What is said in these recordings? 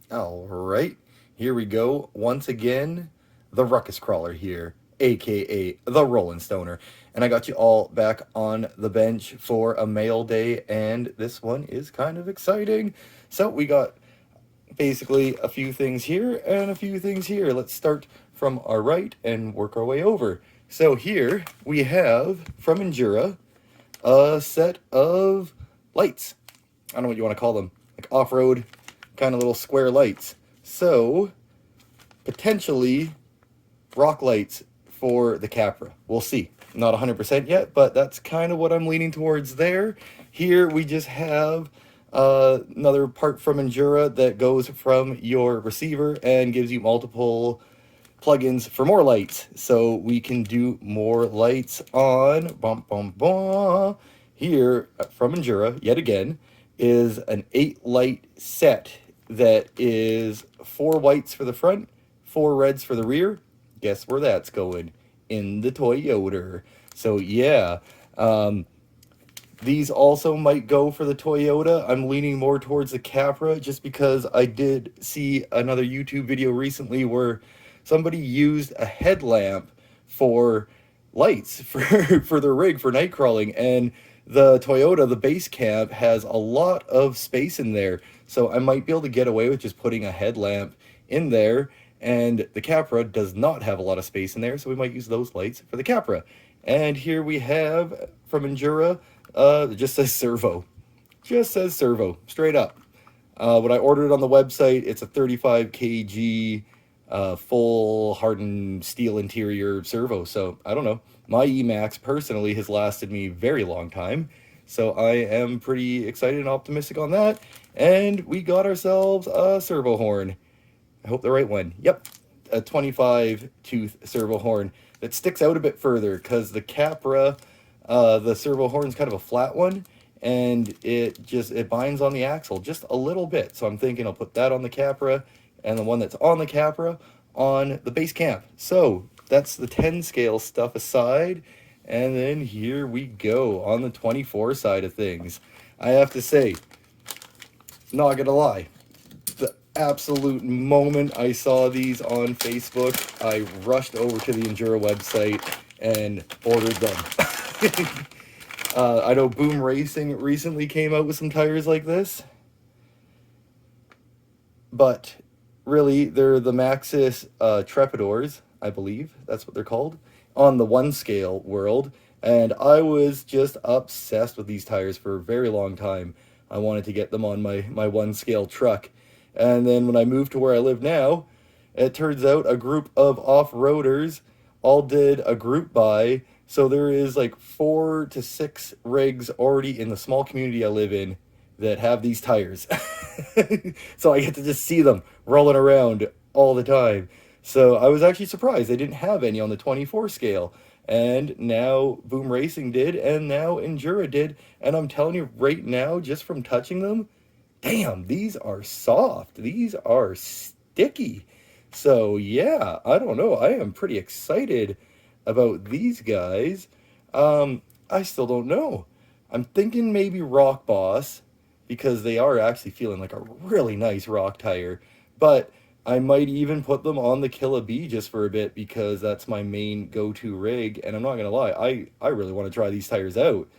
All right, here we go. Once again, the Ruckus Crawler here, aka the Rolling Stoner. And I got you all back on the bench for a mail day, and this one is kind of exciting. So we got basically a few things here and a few things here. Let's start from our right and work our way over. So here we have from Injora a set of lights. I don't know what you want to call them, like off-road kind of little square lights. So potentially rock lights for the Capra. We'll see. Not 100% yet, but that's kind of what I'm leaning towards there. Here we just have another part from Injora that goes from your receiver and gives you multiple plugins for more lights. So we can do more lights on here from Injora yet again is an 8 light set that is 4 whites for the front, 4 reds for the rear. Guess where that's going? In the Toyota. So yeah, these also might go for the Toyota. I'm leaning more towards the Capra just because I did see another YouTube video recently where somebody used a headlamp for lights for their rig for night crawling, and the Toyota, the base cab, has a lot of space in there, so I might be able to get away with just putting a headlamp in there, and the Capra does not have a lot of space in there, so we might use those lights for the Capra. And here we have from Injora, it just says servo. Just says servo, straight up. When I ordered it on the website, it's a 35 kg full hardened steel interior servo. So I don't know. My Emax personally has lasted me a very long time. So I am pretty excited and optimistic on that. And we got ourselves a servo horn. I hope the right one. Yep, a 25 tooth servo horn that sticks out a bit further because the Capra, the servo horn is kind of a flat one, and it binds on the axle just a little bit. So I'm thinking I'll put that on the Capra and the one that's on the Capra on the base camp. So that's the 10 scale stuff aside. And then here we go on the 24 side of things. I have to say, not gonna lie, the absolute moment I saw these on Facebook, I rushed over to the Injora website and ordered them. I know Boom Racing recently came out with some tires like this, but really they're the Maxxis Trepidors, I believe that's what they're called, on the 1 scale world, and I was just obsessed with these tires for a very long time. I wanted to get them on my 1 scale truck, and then when I moved to where I live now, it turns out a group of off-roaders all did a group buy, so there is like 4 to 6 rigs already in the small community I live in that have these tires. So I get to just see them rolling around all the time. So I was actually surprised they didn't have any on the 24 scale. And now Boom Racing did, and now Injora did. And I'm telling you right now, just from touching them, damn, these are soft. These are sticky. So yeah, I don't know. I am pretty excited about these guys. I still don't know. I'm thinking maybe Rock Boss, because they are actually feeling like a really nice rock tire. But I might even put them on the Killa B just for a bit because that's my main go-to rig. And I'm not gonna lie, I really want to try these tires out.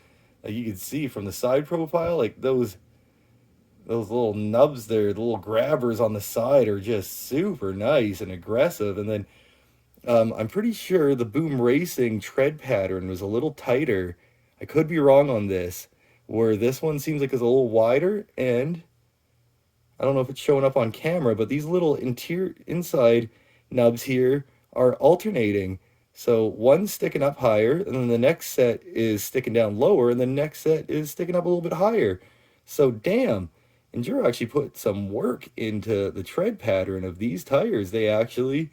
Like you can see from the side profile, like those little nubs there, the little grabbers on the side are just super nice and aggressive. And then I'm pretty sure the Boom Racing tread pattern was a little tighter. I could be wrong on this, where this one seems like it's a little wider, and I don't know if it's showing up on camera, but these little inside nubs here are alternating. So one's sticking up higher, and then the next set is sticking down lower, and the next set is sticking up a little bit higher. So damn, Enduro actually put some work into the tread pattern of these tires. They actually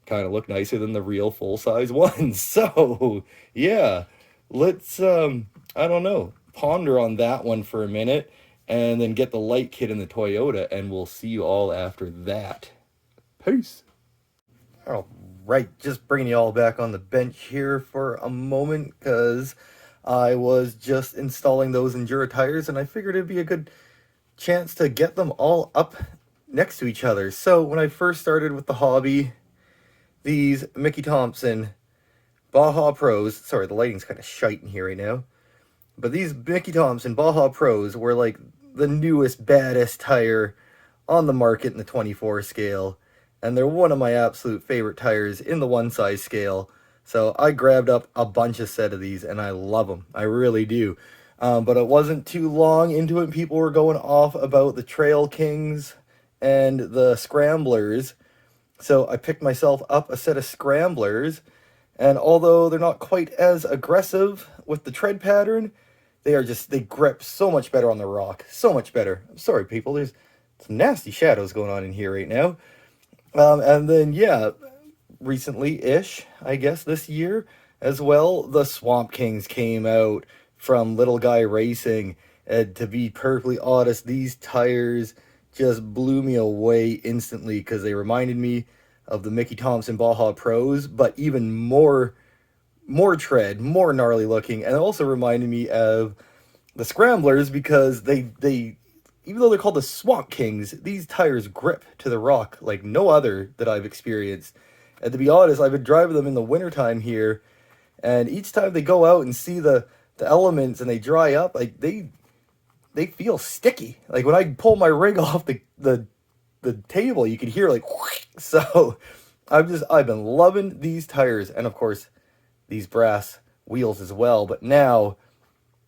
kind of look nicer than the real full-size ones. So yeah, let's I don't know, ponder on that one for a minute and then get the light kit in the Toyota, and we'll see you all after that. Peace. All right, just bringing you all back on the bench here for a moment because I was just installing those Enduro tires, and I figured it'd be a good chance to get them all up next to each other. So when I first started with the hobby, these Mickey Thompson Baja Pros, sorry, the lighting's kind of shite in here right now, but these Mickey Thompson Baja Pros were like the newest, baddest tire on the market in the 24 scale, and they're one of my absolute favorite tires in the one size scale. So I grabbed up a bunch of set of these, and I love them. I really do. But it wasn't too long into it, and people were going off about the Trail Kings and the Scramblers. So I picked myself up a set of Scramblers, and although they're not quite as aggressive with the tread pattern, they grip so much better on the rock. So much better. I'm sorry, people. There's some nasty shadows going on in here right now. And then, yeah, recently-ish, I guess, this year as well, the Swamp Kings came out from Little Guy Racing. And to be perfectly honest, these tires just blew me away instantly because they reminded me of the Mickey Thompson Baja Pros, but even more tread, more gnarly looking, and it also reminded me of the Scramblers because they even though they're called the Swamp Kings, these tires grip to the rock like no other that I've experienced. And to be honest, I've been driving them in the wintertime here, and each time they go out and see the elements and they dry up, like they feel sticky. Like when I pull my rig off the table, you can hear like whoosh. So I've been loving these tires, and of course these brass wheels as well. But now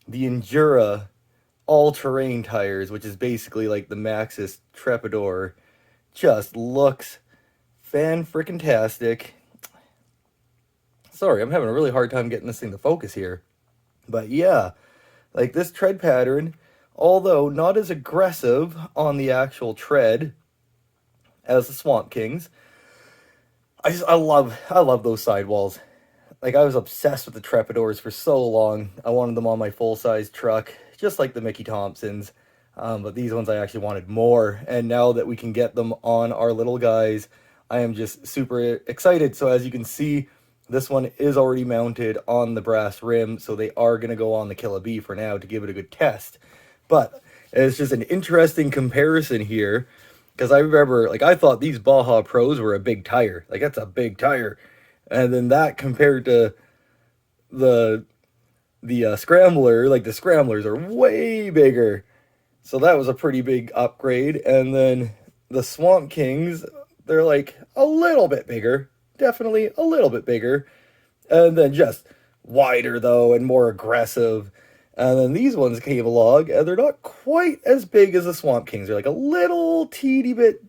the Injora all-terrain tires, which is basically like the Maxxis Trepador, just looks fan-frickin-tastic. Sorry, I'm having a really hard time getting this thing to focus here. But yeah, like this tread pattern, although not as aggressive on the actual tread as the Swamp Kings, I love those sidewalls. Like, I was obsessed with the Trepadors for so long. I wanted them on my full-size truck, just like the Mickey Thompsons. But these ones I actually wanted more. And now that we can get them on our little guys, I am just super excited. So as you can see, this one is already mounted on the brass rim. So they are going to go on the Killa B for now to give it a good test. But it's just an interesting comparison here. Because I remember, like, I thought these Baja Pros were a big tire. Like, that's a big tire. And then that compared to the Scrambler, like the Scramblers are way bigger. So that was a pretty big upgrade. And then the Swamp Kings, they're like a little bit bigger. Definitely a little bit bigger. And then just wider though and more aggressive. And then these ones came along and they're not quite as big as the Swamp Kings. They're like a little teeny bit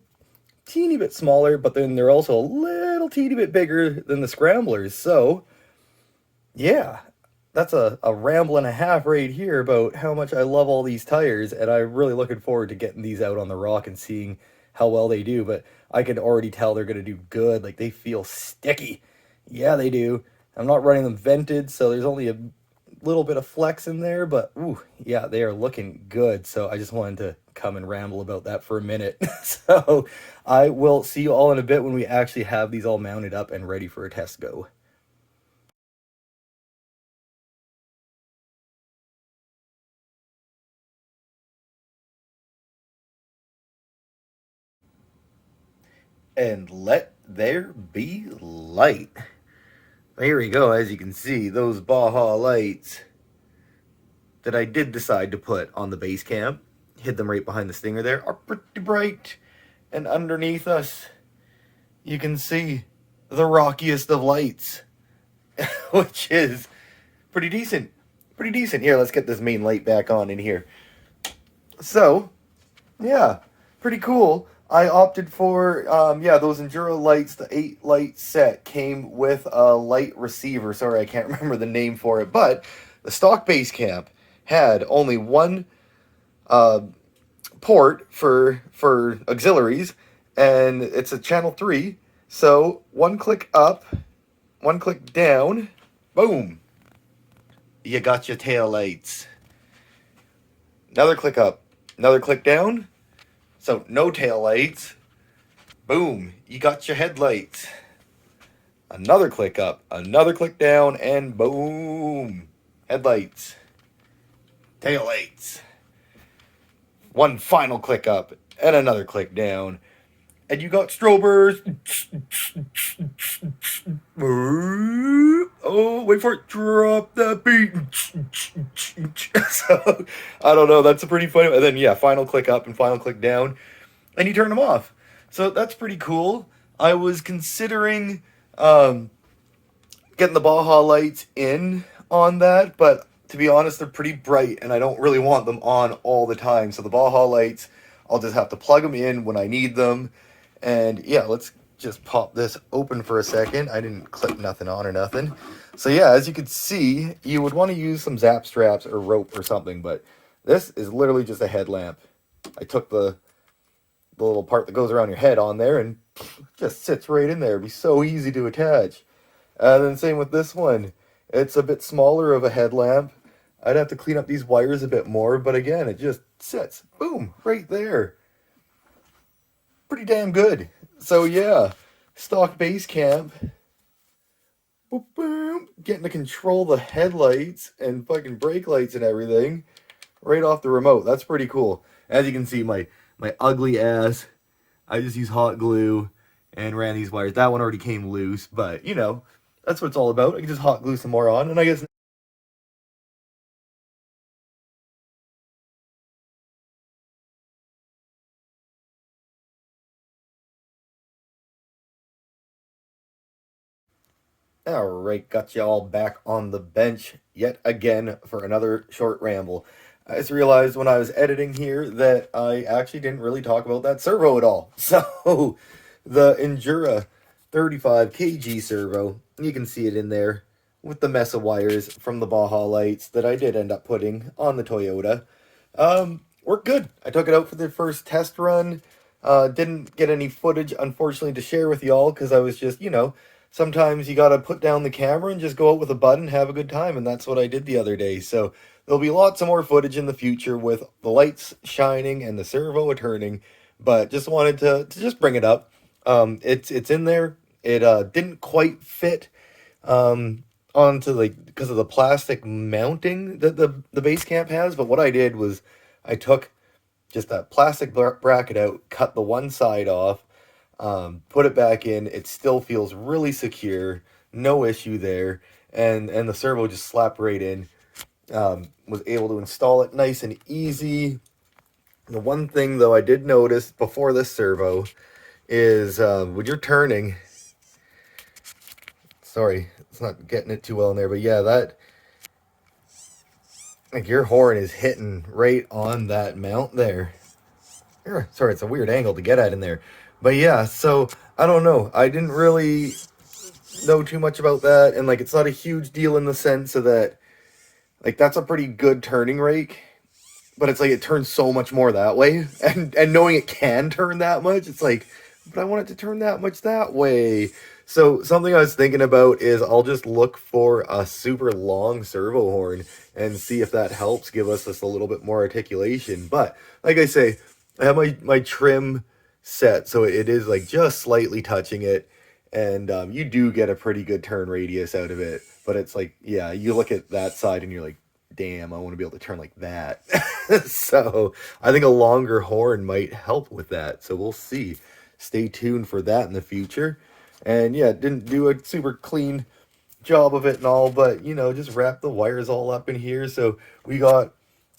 smaller, but then they're also a little teeny bit bigger than the Scramblers. So, yeah, that's a ramble and a half right here about how much I love all these tires, and I'm really looking forward to getting these out on the rock and seeing how well they do. But I can already tell they're going to do good. Like, they feel sticky. Yeah, they do. I'm not running them vented, so there's only a little bit of flex in there, but ooh, yeah, they are looking good. So I just wanted to come and ramble about that for a minute. So I will see you all in a bit when we actually have these all mounted up and ready for a test go. And let there be light. Here we go. As you can see, those Baja lights that I did decide to put on the base camp, hid them right behind the Stinger there, are pretty bright. And underneath us, you can see the rockiest of lights, which is pretty decent. Pretty decent. Here, let's get this main light back on in here. So, yeah, pretty cool. I opted for, those Enduro lights. The 8-light set came with a light receiver. Sorry, I can't remember the name for it. But the stock base camp had only one port for auxiliaries, and it's a channel 3. So one click up, one click down, boom, you got your tail lights. Another click up, another click down, so no tail lights. Boom, you got your headlights. Another click up, another click down, and boom, headlights, tail lights. One final click up, and another click down. And you got strobers. Oh, wait for it. Drop that beat. So, I don't know. That's a pretty funny. And then, yeah, final click up and final click down. And you turn them off. So, that's pretty cool. I was considering getting the Baja lights in on that, but to be honest, they're pretty bright, and I don't really want them on all the time. So the Baja lights, I'll just have to plug them in when I need them. And yeah, let's just pop this open for a second. I didn't clip nothing on or nothing. So yeah, as you can see, you would want to use some zap straps or rope or something, but this is literally just a headlamp. I took the little part that goes around your head on there and just sits right in there. It'd be so easy to attach. And then same with this one. It's a bit smaller of a headlamp. I'd have to clean up these wires a bit more, but again, it just sits, boom, right there. Pretty damn good. So yeah, stock base camp. Boop, boom, getting to control the headlights and fucking brake lights and everything right off the remote. That's pretty cool. As you can see, my ugly ass, I just use hot glue and ran these wires. That one already came loose, but you know, that's what it's all about. I can just hot glue some more on, and I guess... Alright, got you all back on the bench yet again for another short ramble. I just realized when I was editing here that I actually didn't really talk about that servo at all. So, the Injora 35 kg servo, you can see it in there with the mess of wires from the Baja lights that I did end up putting on the Toyota. Worked good. I took it out for the first test run. Didn't get any footage, unfortunately, to share with y'all because I was just, you know, sometimes you gotta put down the camera and just go out with a button, have a good time, and that's what I did the other day. So there'll be lots of more footage in the future with the lights shining and the servo turning, but just wanted to just bring it up. It's in there. It didn't quite fit onto, like, because of the plastic mounting that the base camp has, but what I did was I took just that plastic bracket out, cut the one side off, put it back in. It still feels really secure, no issue there, and the servo just slapped right in. Was able to install it nice and easy. The one thing though I did notice before this servo is when you're turning, sorry, it's not getting it too well in there, but yeah, that, like, your horn is hitting right on that mount there. Sorry, it's a weird angle to get at in there. But yeah, so, I don't know. I didn't really know too much about that, and, like, it's not a huge deal in the sense of that, like, that's a pretty good turning rake, but it's like it turns so much more that way, and knowing it can turn that much, it's like, but I want it to turn that much that way. So something I was thinking about is I'll just look for a super long servo horn and see if that helps give us just a little bit more articulation. But like I say, I have my trim set, so it is like just slightly touching it, and you do get a pretty good turn radius out of it. But it's like, yeah, you look at that side and you're like, damn, I want to be able to turn like that. So I think a longer horn might help with that. So we'll see. Stay tuned for that in the future. And yeah, didn't do a super clean job of it and all, but you know, just wrap the wires all up in here. So we got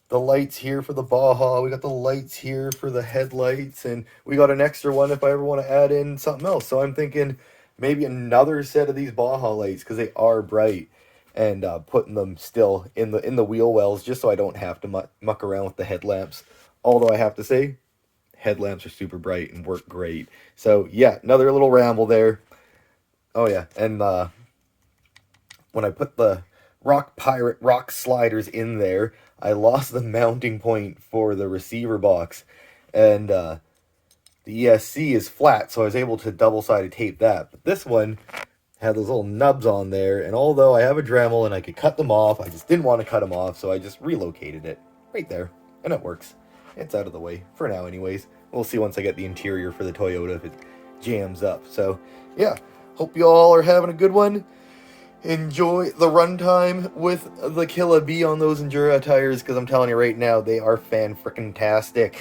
the lights here for the Baja, we got the lights here for the headlights, and we got an extra one if I ever want to add in something else. So I'm thinking maybe another set of these Baja lights because they are bright, and putting them still in the wheel wells just so I don't have to muck around with the headlamps. Although I have to say, headlamps are super bright and work great. So yeah, another little ramble there. Oh yeah, and when I put the Rock Pirate rock sliders in there, I lost the mounting point for the receiver box, and the ESC is flat, so I was able to double-sided tape that. But this one had those little nubs on there, and although I have a Dremel and I could cut them off, I just didn't want to cut them off, so I just relocated it right there, and it works. It's out of the way for now anyways. We'll see once I get the interior for the Toyota if it jams up. So yeah, hope you all are having a good one. Enjoy the runtime with the Killa B on those Injora tires, because I'm telling you right now, they are fan-frickin-tastic.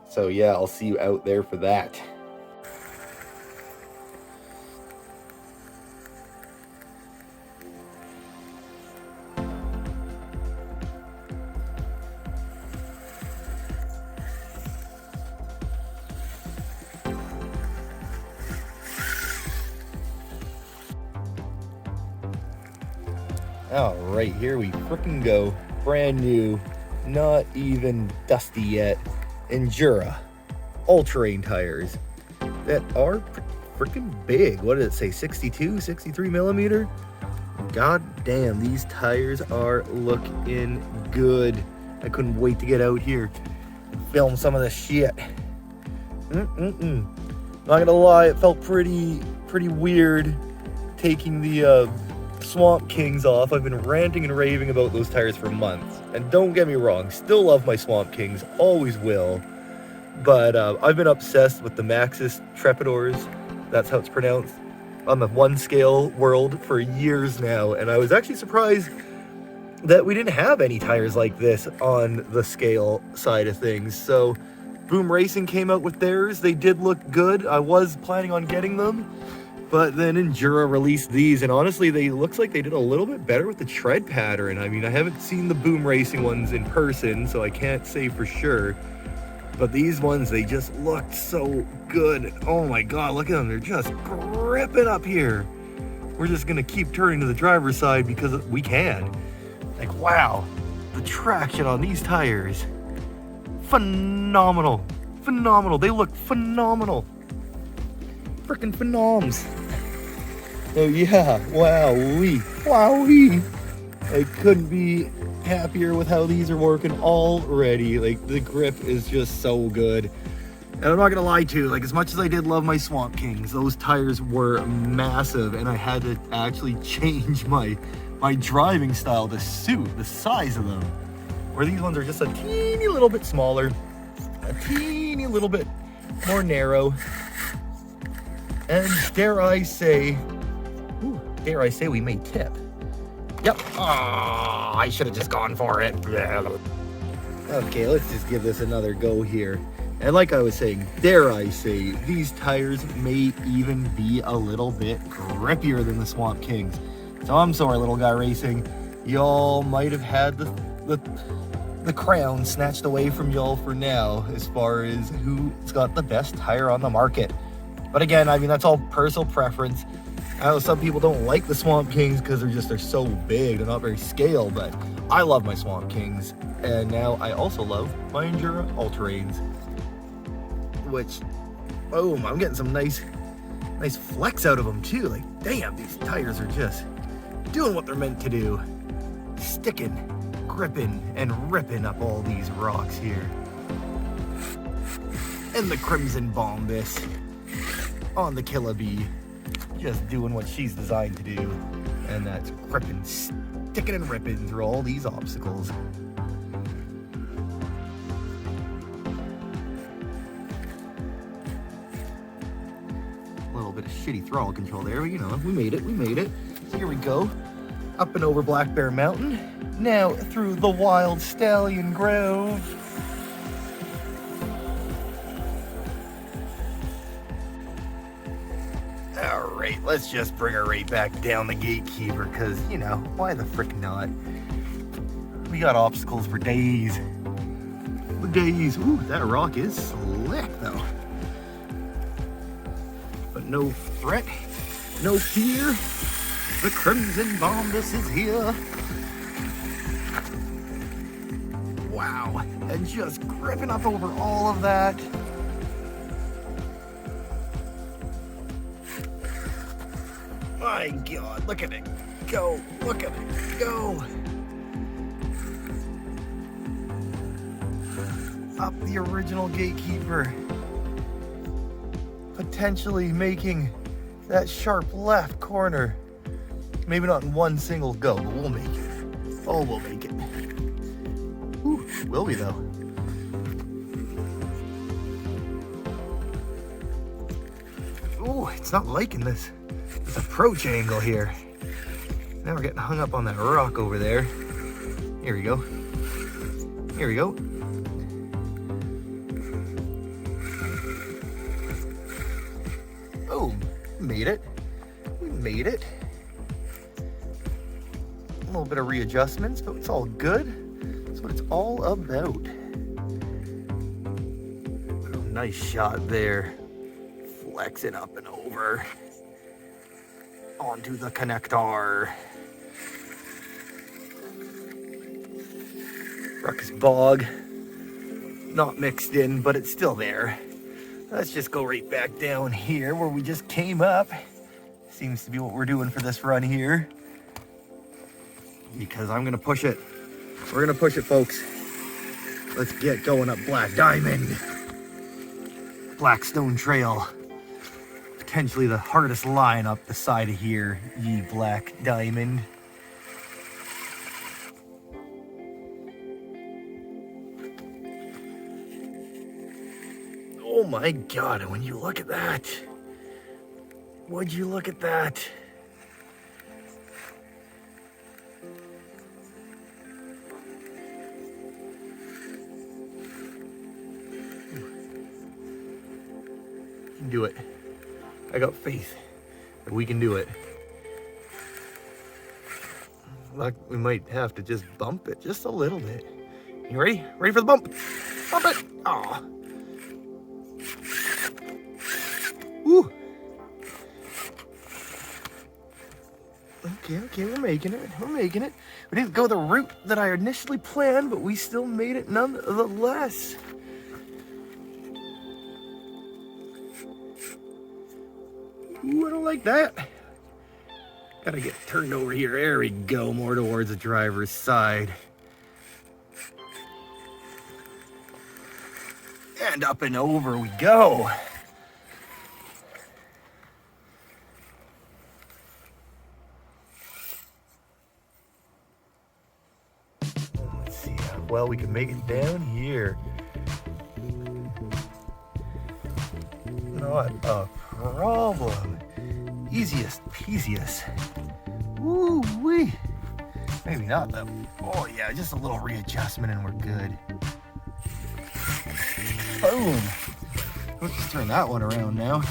So yeah, I'll see you out there for that. Alright, here we frickin' go. Brand new, not even dusty yet, Injora all-terrain tires that are freaking big. What did it say, 62, 63 millimeter? God damn, these tires are looking good. I couldn't wait to get out here and film some of this shit. Not gonna lie, it felt pretty weird taking the Swamp Kings off. I've been ranting and raving about those tires for months, and don't get me wrong, still love my Swamp Kings, always will. But I've been obsessed with the Maxxis Trepidors, that's how it's pronounced, on the one scale world for years now, and I was actually surprised that we didn't have any tires like this on the scale side of things. So Boom Racing came out with theirs. They did look good. I was planning on getting them, but then Injora released these, and honestly, they looks like they did a little bit better with the tread pattern. I mean, I haven't seen the Boom Racing ones in person, so I can't say for sure. But these ones, they just looked so good. Oh my God, look at them. They're just gripping up here. We're just gonna keep turning to the driver's side because we can. Like, wow, the traction on these tires, phenomenal. Phenomenal, they look phenomenal. Freaking phenoms. Oh yeah, wowee. I couldn't be happier with how these are working already. Like, the grip is just so good. And I'm not gonna lie to you, like, as much as I did love my Swamp Kings, those tires were massive, and I had to actually change my driving style to suit the size of them. Where these ones are just a teeny little bit smaller, a teeny little bit more narrow, and dare I say we may tip. Yep. Oh, I should have just gone for it. Okay, let's just give this another go here. And like I was saying, dare I say, these tires may even be a little bit grippier than the Swamp Kings. So I'm sorry, Little Guy Racing. Y'all might have had the crown snatched away from y'all for now as far as who's got the best tire on the market. But again, I mean, that's all personal preference. I know some people don't like the Swamp Kings because they're so big, they're not very scale, but I love my Swamp Kings. And now I also love my Injora all-terrains, which, boom, I'm getting some nice flex out of them too. Like, damn, these tires are just doing what they're meant to do. Sticking, gripping, and ripping up all these rocks here. And the Crimson Bombus on the Killer Bee, just doing what she's designed to do, and that's gripping, sticking and ripping through all these obstacles. A little bit of shitty throttle control there, but you know, we made it. So here we go, up and over Black Bear Mountain, now through the Wild Stallion Grove. Alright, let's just bring her right back down the Gatekeeper, because, you know, why the frick not? We got obstacles for days. For days. Ooh, that rock is slick, though. But no fret, no fear. The Crimson Bombus is here. Wow, and just gripping up over all of that. My God, look at it go, look at it go. Up the original Gatekeeper. Potentially making that sharp left corner. Maybe not in one single go, but we'll make it. Oh, we'll make it. Ooh, will we though? Ooh, it's not liking this approach angle here. Now we're getting hung up on that rock over there. Here we go. Here we go. Boom. Made it. We made it. A little bit of readjustments, but it's all good. That's what it's all about. Oh, nice shot there. Flex it up and over. Onto the connector. Ruckus bog. Not mixed in, but it's still there. Let's just go right back down here where we just came up. Seems to be what we're doing for this run here. Because I'm gonna push it. We're gonna push it, folks. Let's get going up Black Diamond. Blackstone Trail. Potentially the hardest line up the side of here, ye Black Diamond. Oh my God, when you look at that. Would you look at that? We can do it. I got faith that we can do it. Look, we might have to just bump it just a little bit. You ready? Ready for the bump? Bump it! Aw. Woo! Okay, we're making it. We're making it. We didn't go the route that I initially planned, but we still made it nonetheless. Ooh, I don't like that. Gotta get turned over here. There we go, more towards the driver's side. And up and over we go. Let's see how well we can make it down here. Not a problem. Easiest peasiest. Woo wee. Maybe not though. Oh yeah, just a little readjustment and we're good. Boom. Let's just turn that one around now.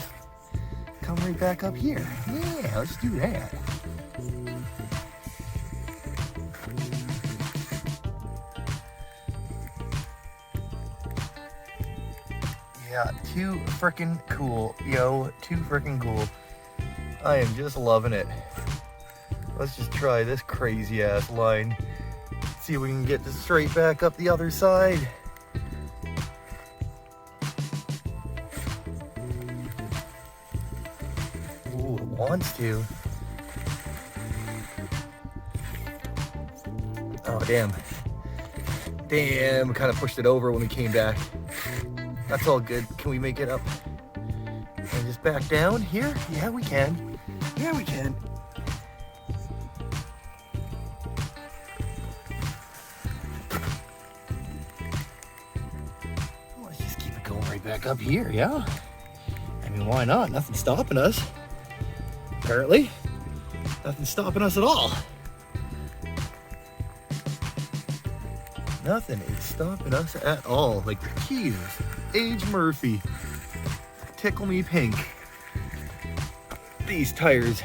Come right back up here. Yeah, let's do that. Yeah, too freaking cool. Yo, too freaking cool. I am just loving it. Let's just try this crazy ass line. See if we can get this straight back up the other side. Ooh, it wants to. Oh, damn. Damn, we kind of pushed it over when we came back. That's all good. Can we make it up? And just back down here? Yeah, we can. Yeah, we can. Let's just keep it going right back up here, yeah? I mean, why not? Nothing's stopping us. Apparently. Nothing's stopping us at all. Nothing is stopping us at all. Like, Jesus. Age Murphy. Tickle me pink. These tires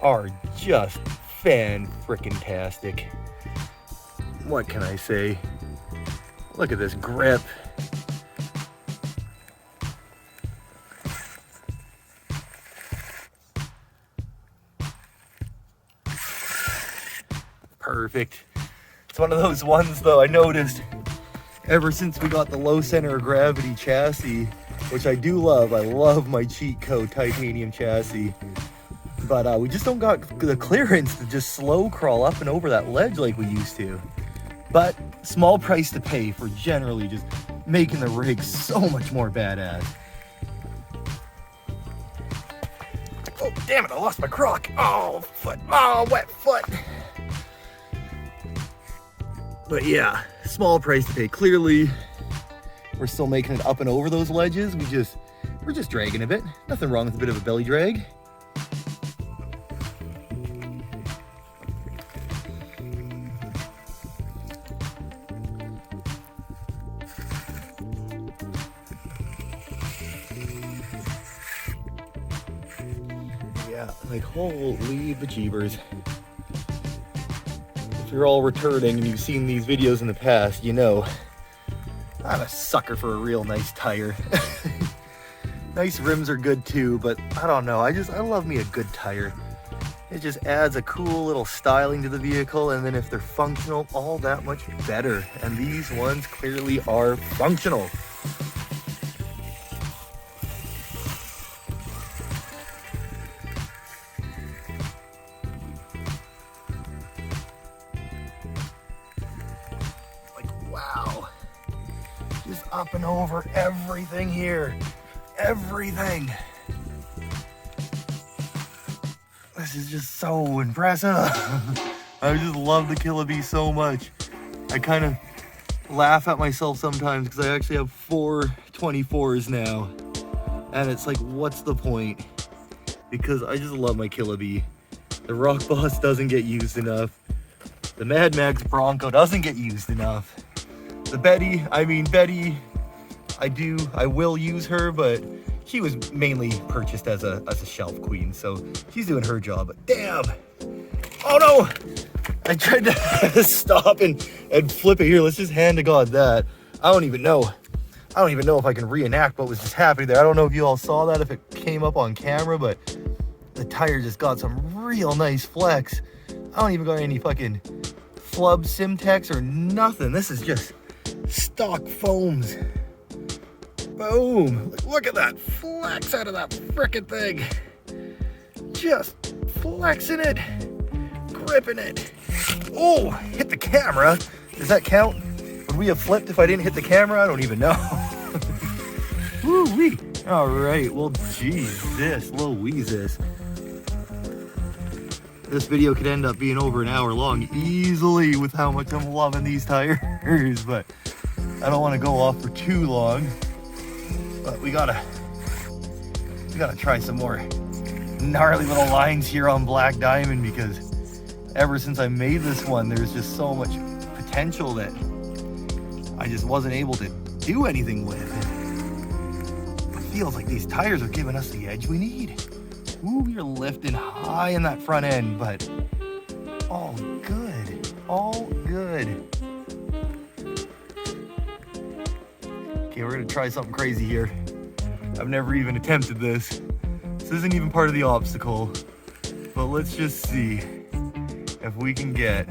are just fan-frickin-tastic. What can I say? Look at this grip. Perfect. It's one of those ones, though, I noticed ever since we got the low center of gravity chassis, which I do love. I love my cheat code titanium chassis. But we just don't got the clearance to just slow crawl up and over that ledge like we used to. But small price to pay for generally just making the rig so much more badass. Oh, damn it, I lost my crock. Oh, foot. Oh, wet foot. But yeah, small price to pay. Clearly, we're still making it up and over those ledges. We're just dragging a bit. Nothing wrong with a bit of a belly drag. Yeah, like holy bejeebers. If you're all returning and you've seen these videos in the past, you know I'm a sucker for a real nice tire. Nice rims are good too, but I don't know, I love me a good tire. It just adds a cool little styling to the vehicle, and then if they're functional, all that much better. And these ones clearly are functional. Like, wow. Just up and over everything here. Everything. This is just so impressive. I just love the Killer Bee so much. I kind of laugh at myself sometimes because I actually have 4 24s now. And it's like, what's the point? Because I just love my Killer Bee. The Rock Boss doesn't get used enough. The Mad Max Bronco doesn't get used enough. The Betty, I will use her, but she was mainly purchased as a shelf queen, so she's doing her job. But damn! Oh no! I tried to stop and flip it here. Let's just hand to God that. I don't even know if I can reenact what was just happening there. I don't know if you all saw that, if it came up on camera, but the tire just got some real nice flex. I don't even got any fucking flub Simtex or nothing. This is just stock foams. Boom! Look at that flex out of that frickin' thing. Just flexing it, gripping it. Oh, hit the camera. Does that count? Would we have flipped if I didn't hit the camera? I don't even know. Woo-wee. All right, well, Jesus, Louises. This video could end up being over an hour long easily with how much I'm loving these tires, but I don't want to go off for too long. But we gotta try some more gnarly little lines here on Black Diamond, because ever since I made this one, there's just so much potential that I just wasn't able to do anything with. It feels like these tires are giving us the edge we need. Ooh, you're lifting high in that front end, but all good, all good. Okay, we're gonna try something crazy here. I've never even attempted this. This isn't even part of the obstacle, but let's just see if we can get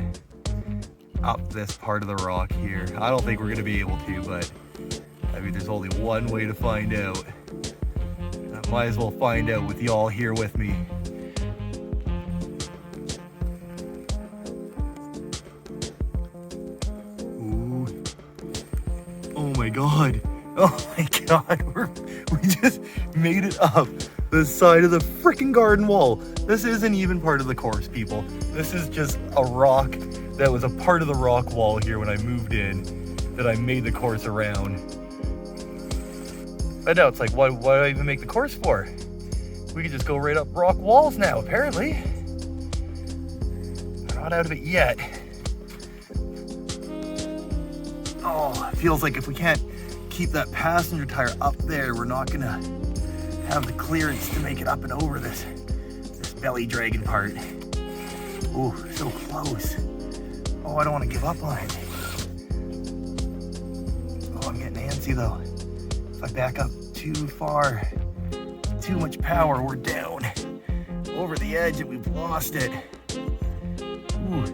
up this part of the rock here. I don't think we're gonna be able to, but I mean, there's only one way to find out. I might as well find out with y'all here with me. Ooh. Oh my God. Oh my God, we just made it up the side of the freaking garden wall. This isn't even part of the course, people. This is just a rock that was a part of the rock wall here when I moved in, that I made the course around. But now it's like, why do I even make the course for? We could just go right up rock walls now, apparently. Not out of it yet. Oh, it feels like if we can't keep that passenger tire up there, we're not gonna have the clearance to make it up and over this belly dragging part. Ooh, so close. Oh, I don't want to give up on it. Oh, I'm getting antsy though. If I back up too far, too much power, we're down over the edge and we've lost it. Ooh,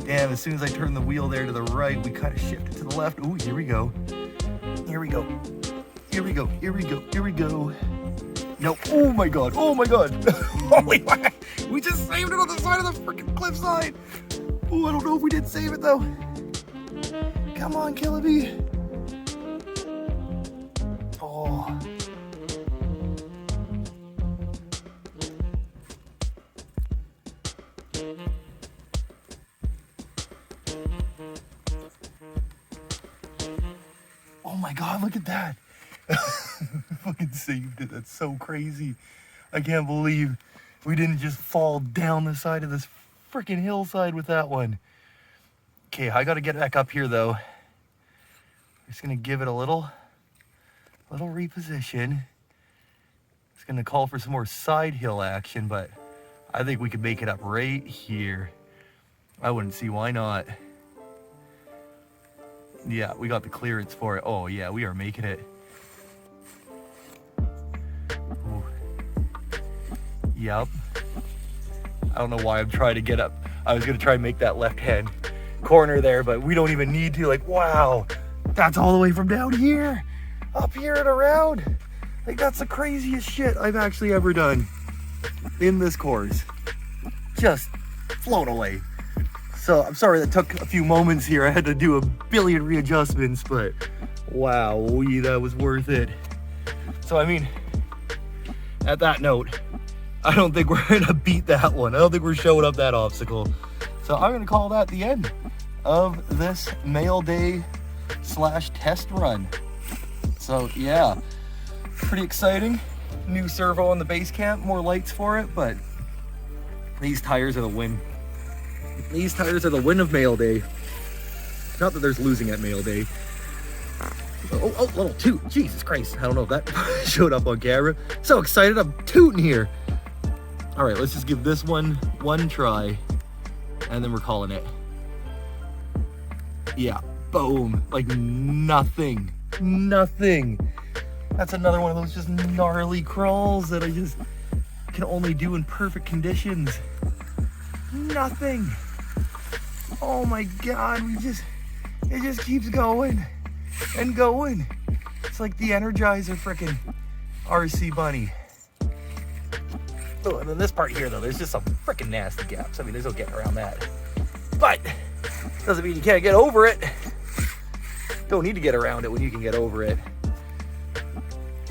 damn, as soon as I turn the wheel there to the right, we kind of shifted to the left. Ooh, here we go. Here we go. Here we go. Here we go. Here we go. No. Oh my God. Oh my God. Holy whack. We just saved it on the side of the freaking cliffside. Oh, I don't know if we did save it though. Come on, Killer Bee. Oh. Oh my God, look at that. Fucking saved it. That's so crazy. I can't believe we didn't just fall down the side of this freaking hillside with that one. Okay, I gotta get back up here though. Just gonna give it a little reposition. It's gonna call for some more side hill action, but I think we could make it up right here. I wouldn't see why not. Yeah, we got the clearance for it. Oh yeah, we are making it. Ooh. Yep. I don't know why I'm trying to get up. I was gonna try and make that left hand corner there, but we don't even need to. Like, wow, that's all the way from down here, up here and around. Like, that's the craziest shit I've actually ever done in this course. Just flown away. So I'm sorry that took a few moments here. I had to do a billion readjustments, but wow, that was worth it. So I mean, at that note, I don't think we're gonna beat that one. I don't think we're showing up that obstacle. So I'm gonna call that the end of this mail day / test run. So yeah, pretty exciting. New servo on the base camp, more lights for it, but these tires are the win. These tires are the win of mail day. Not that there's losing at mail day. Oh, little toot. Jesus Christ. I don't know if that showed up on camera. So excited, I'm tooting here. All right, let's just give this one try, and then we're calling it. Yeah, boom. Like nothing. That's another one of those just gnarly crawls that I just can only do in perfect conditions. Nothing. Oh my God, it just keeps going and going. It's like the Energizer frickin' RC bunny. Oh, and then this part here though, there's just some frickin' nasty gaps. I mean, there's no getting around that. But doesn't mean you can't get over it. Don't need to get around it when you can get over it.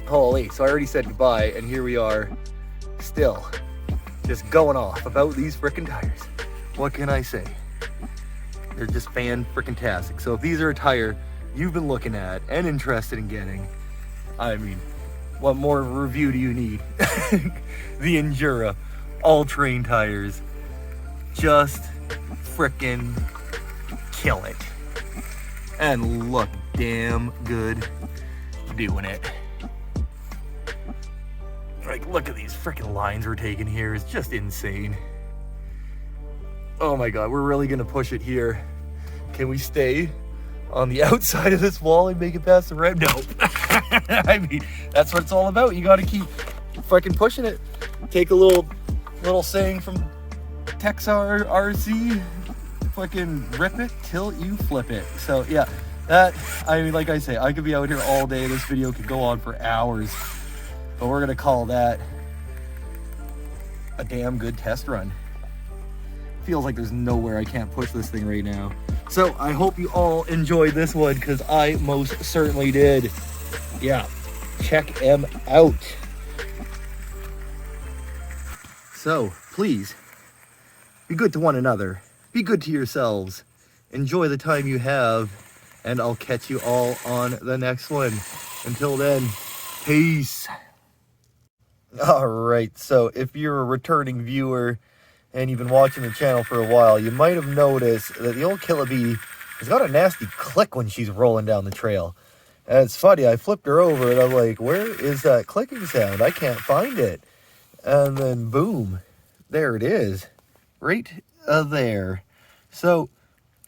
Holy, so I already said goodbye, and here we are, still just going off about these frickin' tires. What can I say? They're just fan-frickin-tastic. So if these are a tire you've been looking at and interested in getting, I mean, what more review do you need? The Injora all-terrain tires. Just frickin' kill it. And look damn good doing it. Like, look at these frickin' lines we're taking here. It's just insane. Oh my God, we're really gonna push it here. Can we stay on the outside of this wall and make it past the rim? No. I mean, that's what it's all about. You gotta keep fucking pushing it. Take a little saying from Texar RC, fucking rip it till you flip it. So yeah, that, I mean, like I say, I could be out here all day. This video could go on for hours, but we're gonna call that a damn good test run. Feels like there's nowhere I can't push this thing right now. So I hope you all enjoyed this one, because I most certainly did. Yeah, check them out. So please, be good to one another. Be good to yourselves. Enjoy the time you have, and I'll catch you all on the next one. Until then, peace. All right, so if you're a returning viewer and you've been watching the channel for a while, you might have noticed that the old Killabee has got a nasty click when she's rolling down the trail. And it's funny, I flipped her over and I'm like, where is that clicking sound? I can't find it. And then boom, there it is, right there. So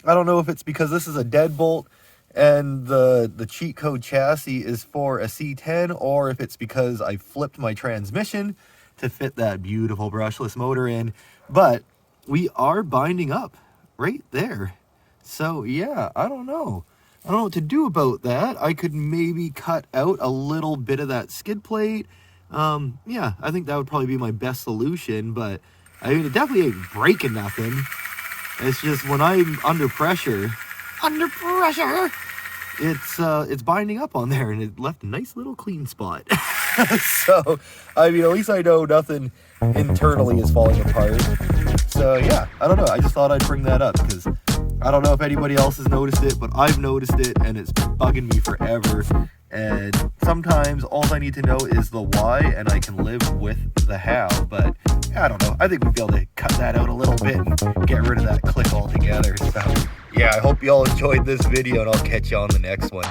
I don't know if it's because this is a deadbolt and the cheat code chassis is for a C10, or if it's because I flipped my transmission to fit that beautiful brushless motor in. But we are binding up right there. So yeah, I don't know what to do about that. I could maybe cut out a little bit of that skid plate. Yeah, I think that would probably be my best solution, but I mean, it definitely ain't breaking nothing. It's just when I'm under pressure, it's binding up on there, and it left a nice little clean spot. So, I mean, at least I know nothing internally is falling apart. So yeah, I don't know. I just thought I'd bring that up, because I don't know if anybody else has noticed it, but I've noticed it, and it's bugging me forever. And sometimes all I need to know is the why, and I can live with the how. But I don't know. I think we'd be able to cut that out a little bit and get rid of that click altogether. So yeah, I hope you all enjoyed this video, and I'll catch you on the next one.